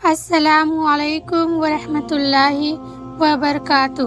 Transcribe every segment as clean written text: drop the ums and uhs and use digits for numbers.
السلام علیکم ورحمۃ اللہ وبرکاتہ۔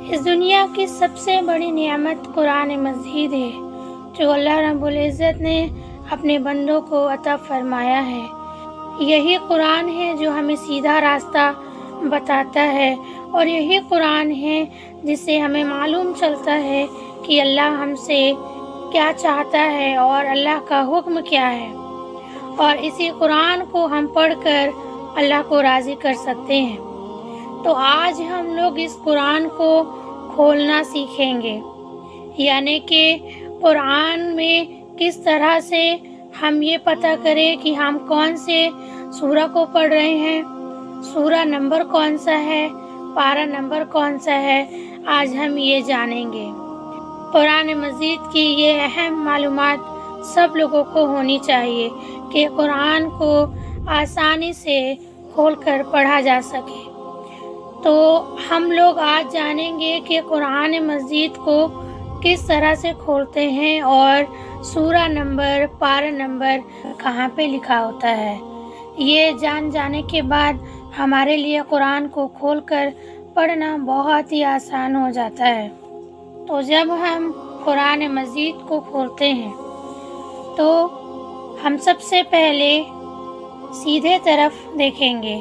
اس دنیا کی سب سے بڑی نعمت قرآن مجید ہے جو اللہ رب العزت نے اپنے بندوں کو عطا فرمایا ہے۔ یہی قرآن ہے جو ہمیں سیدھا راستہ بتاتا ہے، اور یہی قرآن ہے جس سے ہمیں معلوم چلتا ہے کہ اللہ ہم سے کیا چاہتا ہے اور اللہ کا حکم کیا ہے، اور اسی قرآن کو ہم پڑھ کر اللہ کو راضی کر سکتے ہیں۔ تو آج ہم لوگ اس قرآن کو کھولنا سیکھیں گے، یعنی کہ قرآن میں کس طرح سے ہم یہ پتہ کریں کہ ہم کون سے سورہ کو پڑھ رہے ہیں، سورہ نمبر کون سا ہے، پارہ نمبر کون سا ہے، آج ہم یہ جانیں گے۔ قرآن مجید کی یہ اہم معلومات سب لوگوں کو ہونی چاہیے کہ قرآن کو آسانی سے کھول کر پڑھا جا سکے۔ تو ہم لوگ آج جانیں گے کہ قرآن مجید کو کس طرح سے کھولتے ہیں اور سورہ نمبر، پارہ نمبر کہاں پہ لکھا ہوتا ہے۔ یہ جانے کے بعد ہمارے لیے قرآن کو کھول کر پڑھنا بہت ہی آسان ہو جاتا ہے۔ تو جب ہم قرآن مجید کو کھولتے ہیں تو ہم سب سے پہلے سیدھے طرف دیکھیں گے،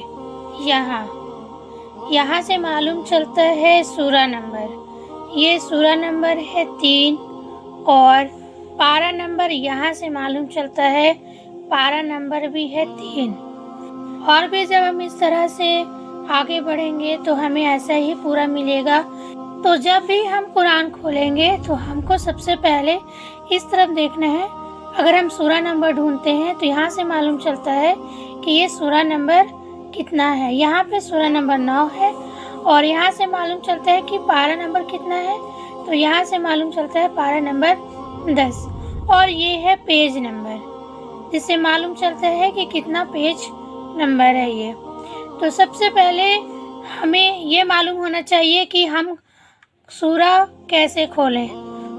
یہاں سے معلوم چلتا ہے سورہ نمبر، یہ سورہ نمبر ہے 3، اور پارہ نمبر یہاں سے معلوم چلتا ہے، پارہ نمبر بھی ہے 3۔ اور بھی جب ہم اس طرح سے آگے بڑھیں گے تو ہمیں ایسا ہی پورا ملے گا۔ تو جب بھی ہم قرآن کھولیں گے تو ہم کو سب سے پہلے اس طرف دیکھنا ہے۔ اگر ہم سورہ نمبر ڈھونڈتے ہیں تو یہاں سے معلوم چلتا ہے کہ یہ سورہ نمبر کتنا ہے، یہاں پہ سورہ نمبر 9 ہے، اور یہاں سے معلوم چلتا ہے کہ پارہ نمبر کتنا ہے، تو یہاں سے معلوم چلتا ہے پارہ نمبر 10، اور یہ ہے پیج نمبر، جس سے معلوم چلتا ہے کہ کتنا پیج نمبر ہے یہ۔ تو سب سے پہلے ہمیں یہ معلوم ہونا چاہیے کہ ہم سورہ کیسے کھولیں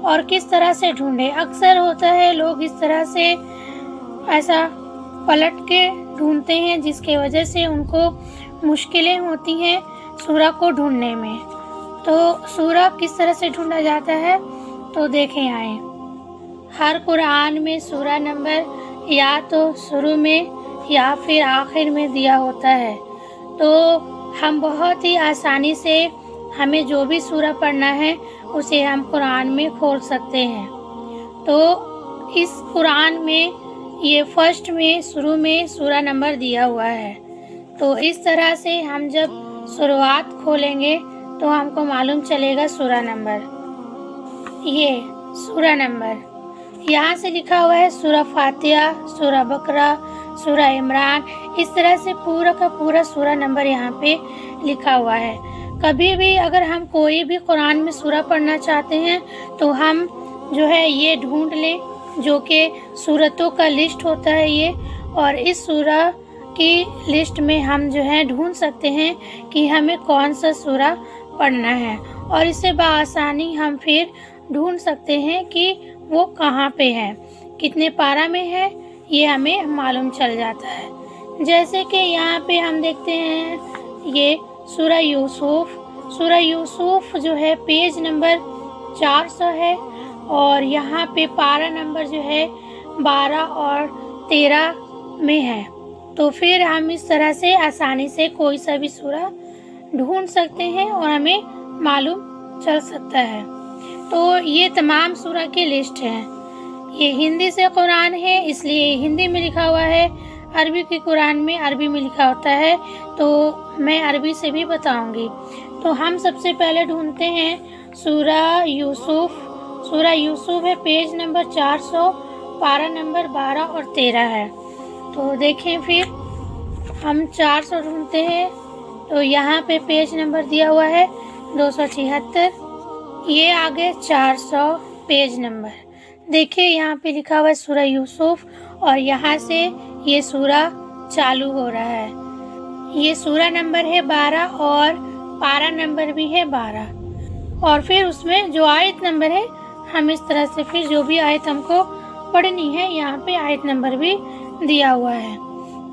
اور کس طرح سے ڈھونڈیں۔ اکثر ہوتا ہے لوگ اس طرح سے ایسا پلٹ کے ڈھونڈتے ہیں، جس کی وجہ سے ان کو مشکلیں ہوتی ہیں سورہ کو ڈھونڈنے میں۔ تو سورہ کس طرح سے ڈھونڈا جاتا ہے تو دیکھیں آئیں۔ ہر قرآن میں سورہ نمبر یا تو شروع میں یا پھر آخر میں دیا ہوتا ہے، تو ہم بہت ہی آسانی سے ہمیں جو بھی سورہ پڑھنا ہے اسے ہم قرآن میں کھول سکتے ہیں۔ تو اس قرآن میں یہ فرسٹ میں شروع میں سورہ نمبر دیا ہوا ہے، تو اس طرح سے ہم جب شروعات کھولیں گے تو ہم کو معلوم چلے گا سورہ نمبر۔ یہ سورہ نمبر یہاں سے لکھا ہوا ہے سورہ فاتحہ، سورہ بقرہ، سورہ عمران، اس طرح سے پورا کا پورا سورہ نمبر یہاں پہ لکھا ہوا ہے۔ کبھی بھی اگر ہم کوئی بھی قرآن میں سورہ پڑھنا چاہتے ہیں تو ہم جو ہے یہ ڈھونڈ لیں، جو کہ سورتوں کا لسٹ ہوتا ہے یہ، اور اس سورہ کی لسٹ میں ہم جو ہے ڈھونڈ سکتے ہیں کہ ہمیں کون سا سورہ پڑھنا ہے، اور اس سے بآسانی ہم پھر ڈھونڈ سکتے ہیں کہ وہ کہاں پہ ہے، کتنے پارہ میں ہے، یہ ہمیں معلوم چل جاتا ہے۔ جیسے کہ یہاں پہ ہم دیکھتے ہیں یہ سورہ یوسف، سورہ یوسف جو ہے پیج نمبر 400 ہے، اور یہاں پہ پارہ نمبر جو ہے 12 اور 13 میں ہے۔ تو پھر ہم اس طرح سے آسانی سے کوئی سا بھی سورہ ڈھونڈ سکتے ہیں اور ہمیں معلوم چل سکتا ہے۔ تو یہ تمام سورہ کی لسٹ ہے۔ یہ ہندی سے قرآن ہے، اس لیے ہندی میں لکھا ہوا ہے۔ عربی کی قرآن میں عربی میں لکھا ہوتا ہے، تو میں عربی سے بھی بتاؤں گی۔ تو ہم سب سے پہلے ڈھونڈتے ہیں سورہ یوسف، سورہ یوسف ہے پیج نمبر 400، پارہ نمبر 12 اور 13 ہے۔ تو دیکھیں پھر ہم 400 ڈھونڈتے ہیں تو یہاں پہ پیج نمبر دیا ہوا ہے 276، یہ آگے 400 پیج نمبر، دیکھیں یہاں پہ لکھا ہوا ہے سورہ یوسف، اور یہاں سے یہ سورہ چالو ہو رہا ہے۔ یہ سورہ نمبر ہے 12 اور پارہ نمبر بھی ہے 12، اور پھر اس میں جو آیت نمبر ہے ہم اس طرح سے پھر جو بھی آیت ہم کو پڑھنی ہے یہاں پہ آیت نمبر بھی دیا ہوا ہے۔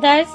10,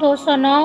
209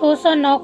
209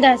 10।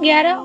11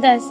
10।